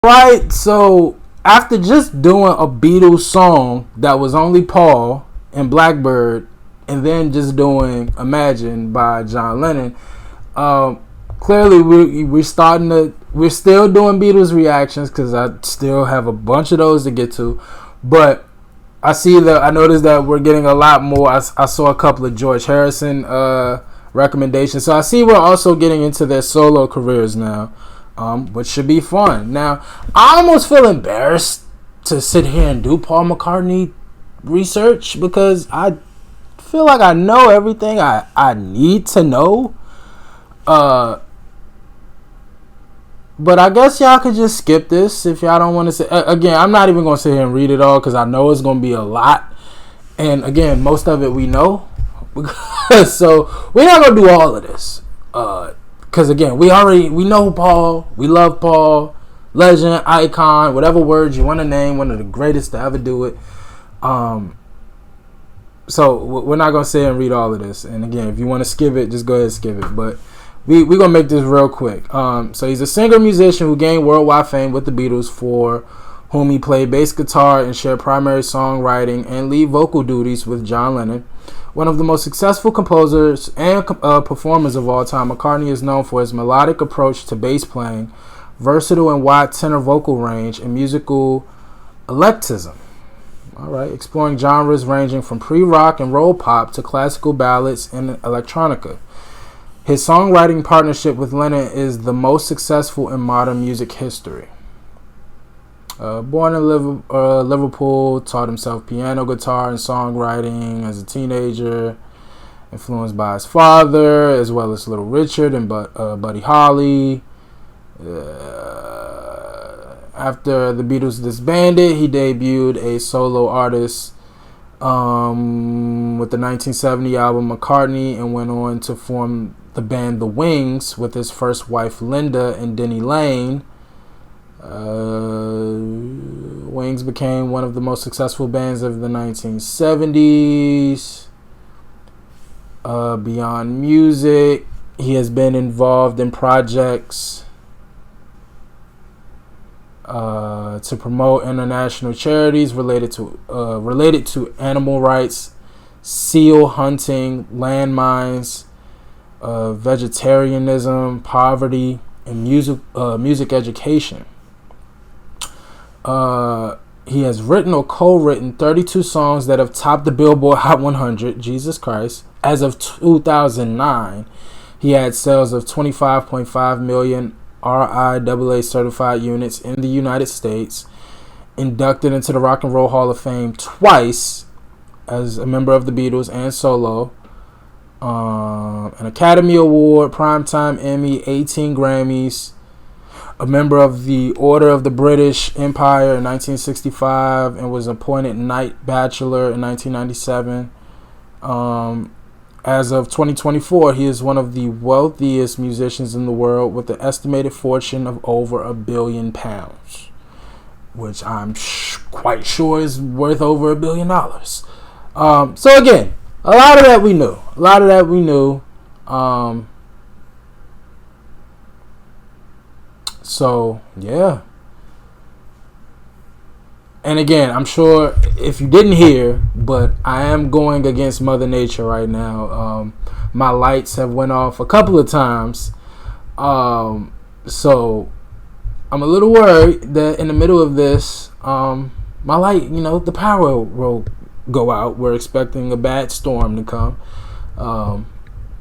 Right, so after just doing a Beatles song that was only Paul and Blackbird, and then just doing Imagine by John Lennon, clearly we're still doing Beatles reactions because I still have a bunch of those to get to, but I noticed that we're getting a lot more. I saw a couple of George Harrison recommendations, so I see we're also getting into their solo careers now. Which should be fun. Now, I almost feel embarrassed to sit here and do Paul McCartney research because I feel like I know everything I need to know. But I guess y'all could just skip this if y'all don't want to say. Again, I'm not even going to sit here and read it all because I know it's going to be a lot. And again, most of it we know. So, we're not going to do all of this. Because again, we know Paul, we love Paul, legend, icon, whatever words you want to name, one of the greatest to ever do it. So we're not gonna sit and read all of this. And again, if you want to skip it, just go ahead and skip it. But we're gonna make this real quick. So he's a singer musician who gained worldwide fame with the Beatles, for whom he played bass guitar and shared primary songwriting and lead vocal duties with John Lennon. One of the most successful composers and performers of all time, McCartney is known for his melodic approach to bass playing, versatile and wide tenor vocal range, and musical eclecticism. All right, exploring genres ranging from pre-rock and roll pop to classical ballads and electronica. His songwriting partnership with Lennon is the most successful in modern music history. Born in Liverpool, taught himself piano, guitar, and songwriting as a teenager, influenced by his father, as well as Little Richard and Buddy Holly. After the Beatles disbanded, he debuted a solo artist with the 1970 album McCartney, and went on to form the band The Wings with his first wife Linda and Denny Lane. Wings became one of the most successful bands of the 1970s. Beyond music, he has been involved in projects to promote international charities related to animal rights, seal hunting, landmines, vegetarianism, poverty, and music education. He has written or co-written 32 songs that have topped the Billboard Hot 100. Jesus Christ. As of 2009, he had sales of 25.5 million RIAA certified units in the United States. Inducted into the Rock and Roll Hall of Fame twice as a member of the Beatles and solo. An Academy Award, Primetime Emmy, 18 Grammys. A member of the Order of the British Empire in 1965, and was appointed Knight Bachelor in 1997. As of 2024, he is one of the wealthiest musicians in the world with an estimated fortune of over £1 billion, which I'm quite sure is worth over $1 billion. So again, a lot of that we knew. So, yeah. And again, I'm sure if you didn't hear, but I am going against Mother Nature right now. My lights have went off a couple of times. So, I'm a little worried that in the middle of this, my light, the power will go out. We're expecting a bad storm to come.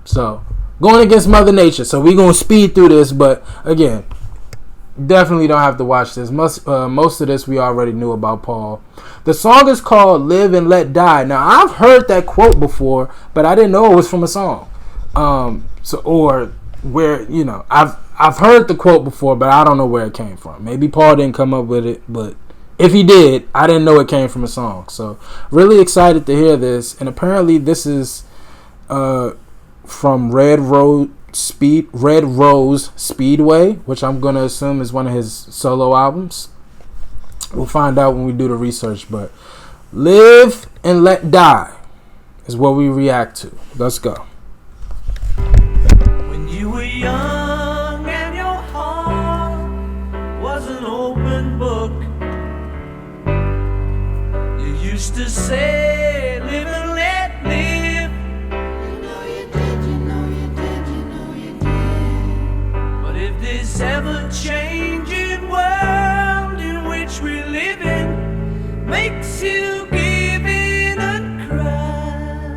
So, going against Mother Nature. So, we're going to speed through this, but again, definitely don't have to watch this. Most of this we already knew about Paul. The song is called "Live and Let Die." Now I've heard that quote before, but I didn't know it was from a song. I've heard the quote before, but I don't know where it came from. Maybe Paul didn't come up with it, but if he did, I didn't know it came from a song. So really excited to hear this. And apparently this is from Red Rose Speedway, which I'm going to assume is one of his solo albums. We'll find out when we do the research, but Live and Let Die is what we react to. Let's go. When you were young and your heart wasn't open used to say, live and let live. You know you did, you know you did, you know you did. But if this ever-changing world in which we live in makes you give in and cry,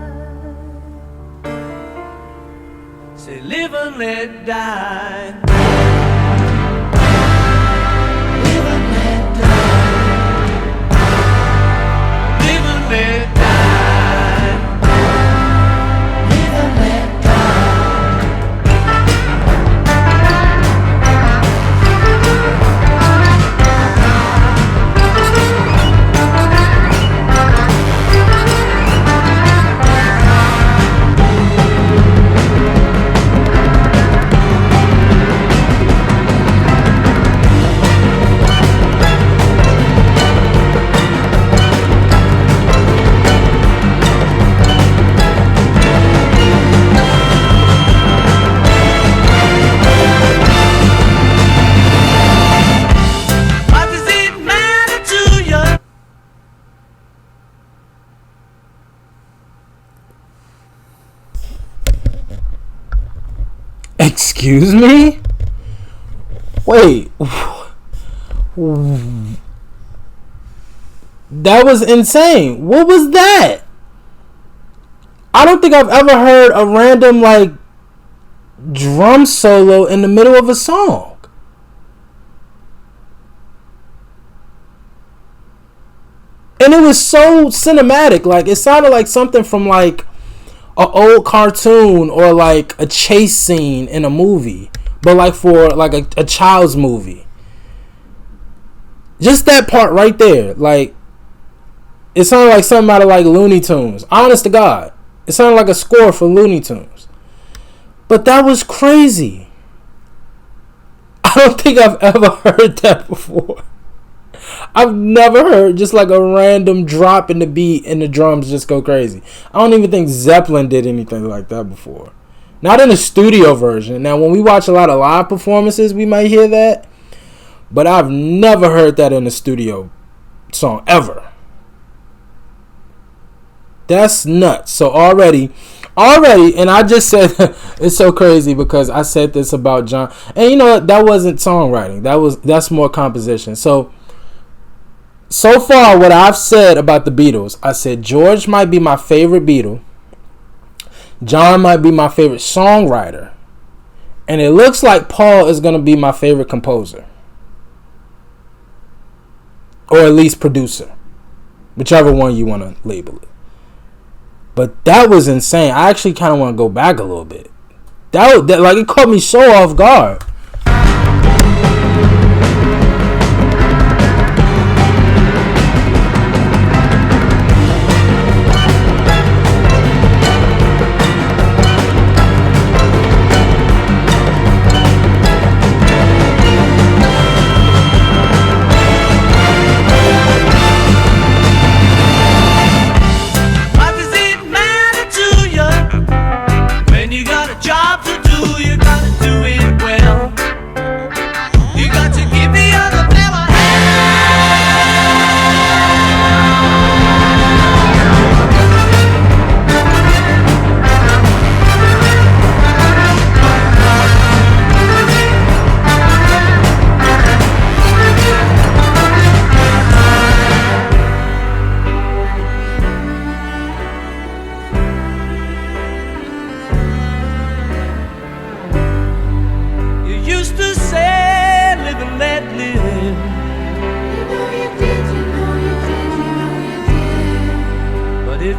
say live and let die. Excuse me? Wait. That was insane. What was that? I don't think I've ever heard a random, like, drum solo in the middle of a song. And it was so cinematic. Like, it sounded like something from, like, an old cartoon or like a chase scene in a movie, but like for like a child's movie. Just that part right there, like it sounded like something out of like Looney Tunes. Honest to God, it sounded like a score for Looney Tunes. But that was crazy. I don't think I've ever heard that before. I've never heard just like a random drop in the beat and the drums just go crazy. I don't even think Zeppelin did anything like that before. Not in the studio version. Now, when we watch a lot of live performances, we might hear that. But I've never heard that in a studio song, ever. That's nuts. So already, and I just said, it's so crazy because I said this about John. And you know what? That wasn't songwriting. That's more composition. So far, what I've said about the Beatles, I said George might be my favorite Beatle. John might be my favorite songwriter. And it looks like Paul is going to be my favorite composer. Or at least producer. Whichever one you want to label it. But that was insane. I actually kind of want to go back a little bit. That like it caught me so off guard.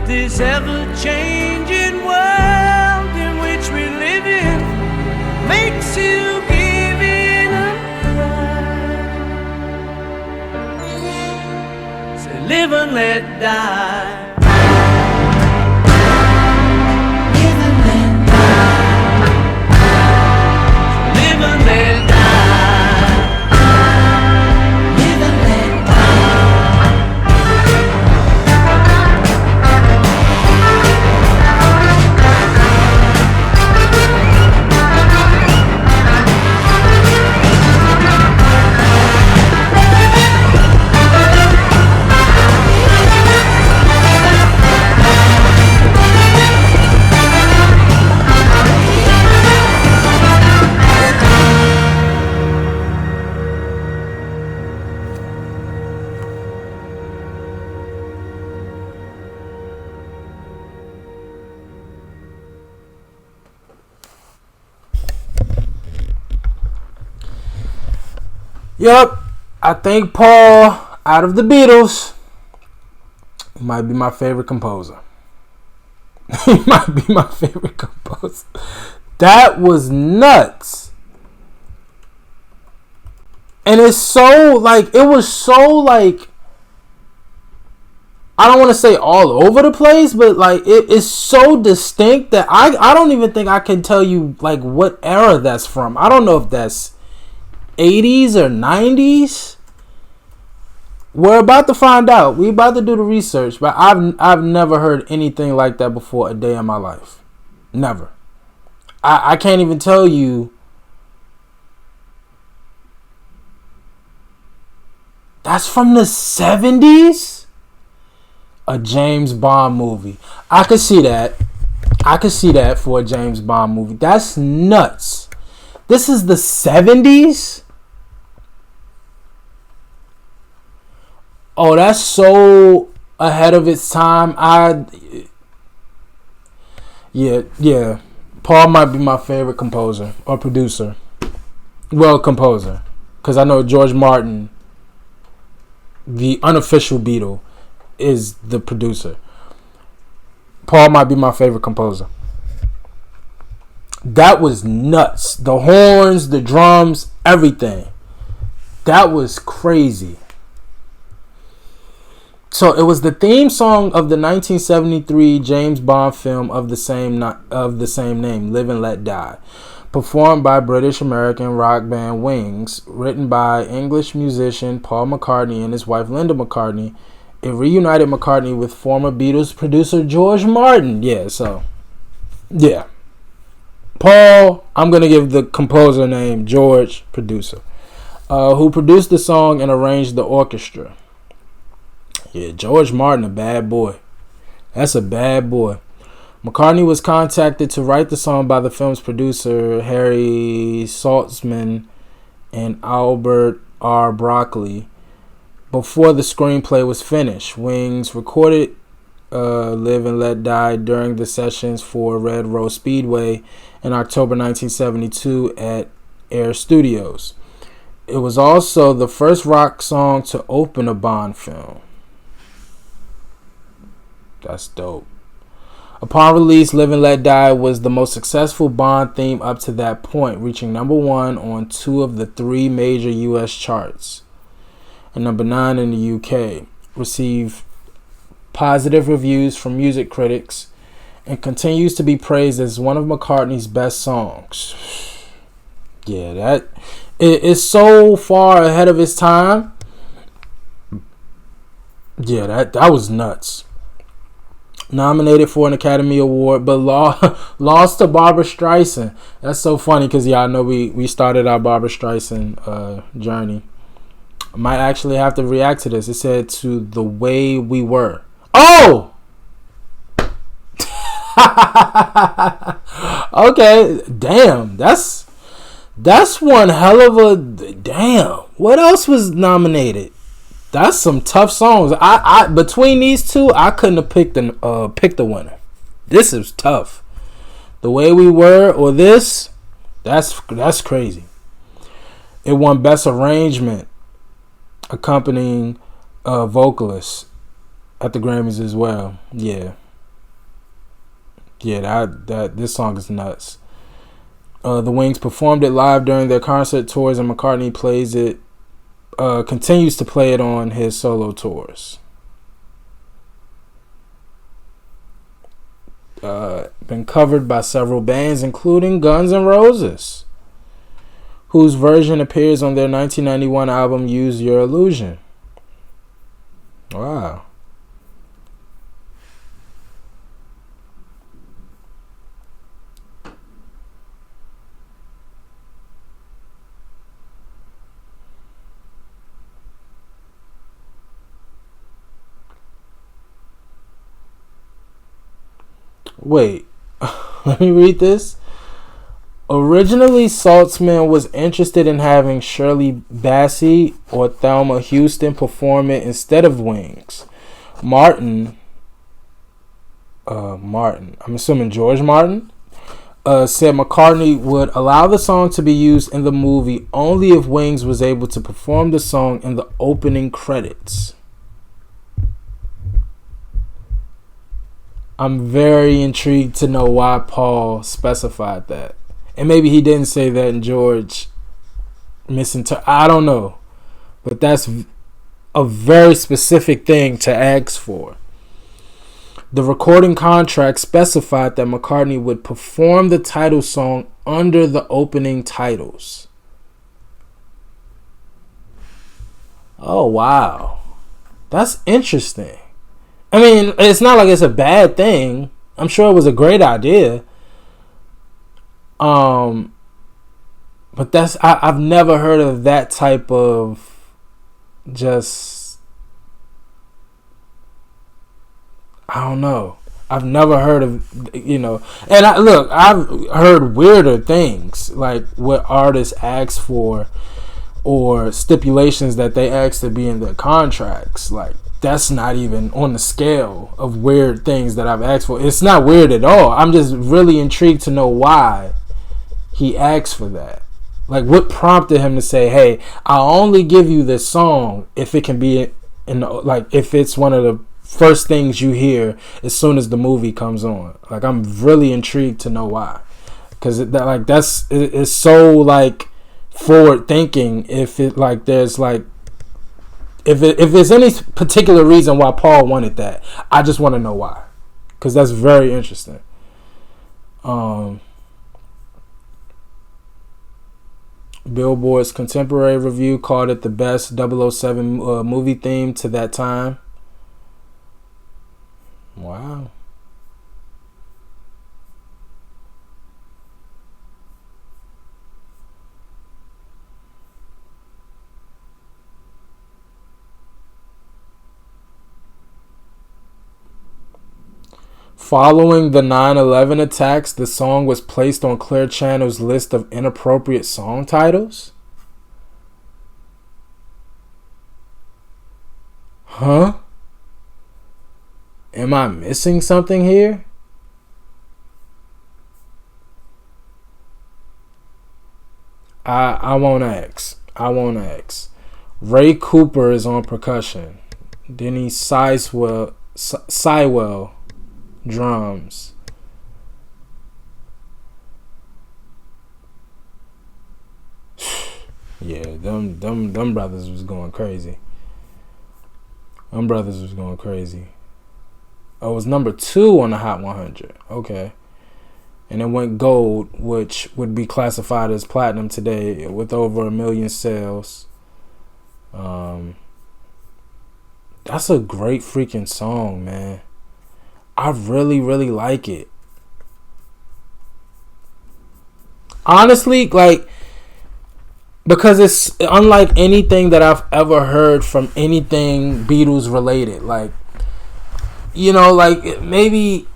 This ever-changing world in which we live in makes you give in and cry. Say live and let die. Live and let die. Live and let die. Live and let Yep, I think Paul, out of the Beatles, might be my favorite composer. He might be my favorite composer. That was nuts. And it's so, like, it was so, like, I don't want to say all over the place, but, like, it is so distinct that I don't even think I can tell you, like, what era that's from. I don't know if that's 80s or 90s. We're about to find out. We're about to do the research, but I've never heard anything like that before a day in my life. Never. I can't even tell you. That's from the 70s? A James Bond movie. I could see that. I could see that for a James Bond movie. That's nuts. This is the 70s? Oh, that's so ahead of its time. Yeah. Paul might be my favorite composer or producer. Well, composer. Because I know George Martin, the unofficial Beatle, is the producer. Paul might be my favorite composer. That was nuts. The horns, the drums, everything. That was crazy. So it was the theme song of the 1973 James Bond film of the same name, Live and Let Die, performed by British-American rock band Wings, written by English musician Paul McCartney and his wife Linda McCartney. It reunited McCartney with former Beatles producer George Martin. Yeah. Paul, I'm going to give the composer name George, producer, who produced the song and arranged the orchestra. Yeah, George Martin, a bad boy. That's a bad boy. McCartney was contacted to write the song by the film's producer, Harry Saltzman and Albert R. Broccoli, before the screenplay was finished. Wings recorded Live and Let Die during the sessions for Red Rose Speedway in October 1972 at Air Studios. It was also the first rock song to open a Bond film. That's dope. Upon release, Live and Let Die was the most successful Bond theme up to that point, reaching number 1 on 2 of the 3 major U.S. charts and number 9 in the UK. Received positive reviews from music critics and continues to be praised as one of McCartney's best songs. Yeah, that it is so far ahead of its time. Yeah, that was nuts. Nominated for an Academy Award, but lost to Barbra Streisand. That's so funny because I know we started our Barbra Streisand journey. I might actually have to react to this. It said to The Way We Were. Oh! Okay, damn. That's one hell of a damn. What else was nominated? That's some tough songs. I between these two, I couldn't have picked the winner. This is tough. The Way We Were or this, that's crazy. It won Best Arrangement, accompanying vocalist at the Grammys as well. Yeah, that this song is nuts. The Wings performed it live during their concert tours, and McCartney continues to play it on his solo tours. Been covered by several bands, including Guns N' Roses, whose version appears on their 1991 album Use Your Illusion. Wow. Wait, let me read this. Originally, Saltzman was interested in having Shirley Bassey or Thelma Houston perform it instead of Wings. Martin, I'm assuming George Martin, said McCartney would allow the song to be used in the movie only if Wings was able to perform the song in the opening credits. I'm very intrigued to know why Paul specified that. And maybe he didn't say that and George misinterpreted. I don't know. But that's a very specific thing to ask for. The recording contract specified that McCartney would perform the title song under the opening titles. Oh, wow. That's interesting. I mean, it's not like it's a bad thing. I'm sure it was a great idea. But I've never heard of that type of just, I don't know. I've never heard of, and I've heard weirder things, like what artists ask for or stipulations that they ask to be in their contracts. Like, that's not even on the scale of weird things that I've asked for. It's not weird at all. I'm just really intrigued to know why he asked for that. Like, what prompted him to say, hey, I'll only give you this song if it can be if it's one of the first things you hear as soon as the movie comes on. Like, I'm really intrigued to know why. Because it's so, like, forward thinking. If there's any particular reason why Paul wanted that, I just want to know why, because that's very interesting. Billboard's Contemporary Review called it the best 007 movie theme to that time. Wow. Following the 9/11 attacks, the song was placed on Clear Channel's list of inappropriate song titles? Huh? Am I missing something here? I won't ask. Ray Cooper is on percussion. Denny Sywell drums. Yeah, them brothers was going crazy. Oh, it was number 2 on the Hot 100. Okay. And it went gold, which would be classified as platinum today with over 1 million sales. That's a great freaking song, man. I really, really like it. Honestly, like, because it's unlike anything that I've ever heard from anything Beatles related. Like, like maybe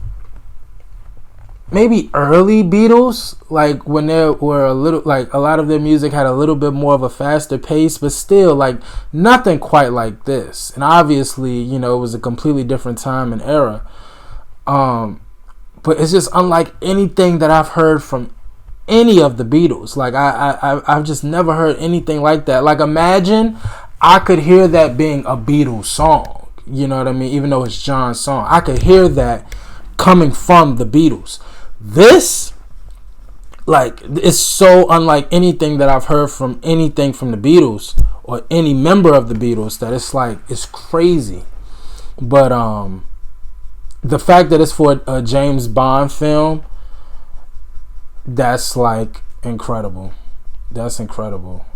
early Beatles, like when there were a lot of their music had a little bit more of a faster pace, but still, like, nothing quite like this. And obviously, it was a completely different time and era. But it's just unlike anything that I've heard from any of the Beatles. Like, I've just never heard anything like that. Like, imagine I could hear that being a Beatles song. You know what I mean? Even though it's John's song, I could hear that coming from the Beatles. This, like, it's so unlike anything that I've heard from anything from the Beatles or any member of the Beatles that it's like, it's crazy. But the fact that it's for a James Bond film, that's like incredible. That's incredible.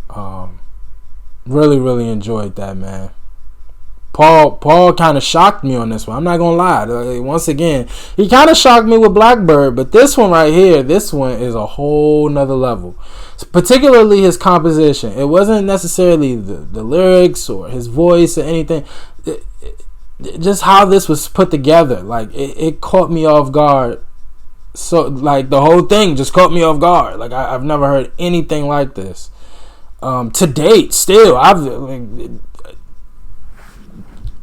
Really, really enjoyed that, man. Paul kind of shocked me on this one. I'm not gonna lie. Once again, he kind of shocked me with Blackbird, but this one right here, this one is a whole nother level. Particularly his composition. It wasn't necessarily the lyrics or his voice or anything. Just how this was put together, like it caught me off guard. So, like, the whole thing just caught me off guard. Like, I've never heard anything like this to date. Still,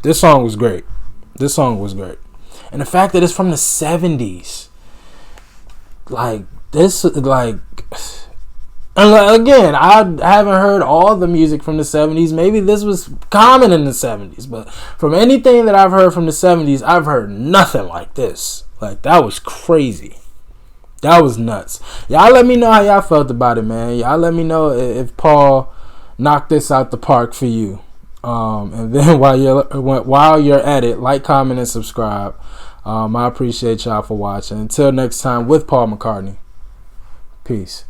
this song was great. And the fact that it's from the 70s, like, this, like, and again, I haven't heard all the music from the 70s. Maybe this was common in the 70s, but from anything that I've heard from the 70s, I've heard nothing like this. Like, that was crazy. That was nuts. Y'all let me know how y'all felt about it, man. Y'all let me know if Paul knocked this out the park for you. And then while you're at it, like, comment, and subscribe. I appreciate y'all for watching. Until next time, with Paul McCartney. Peace.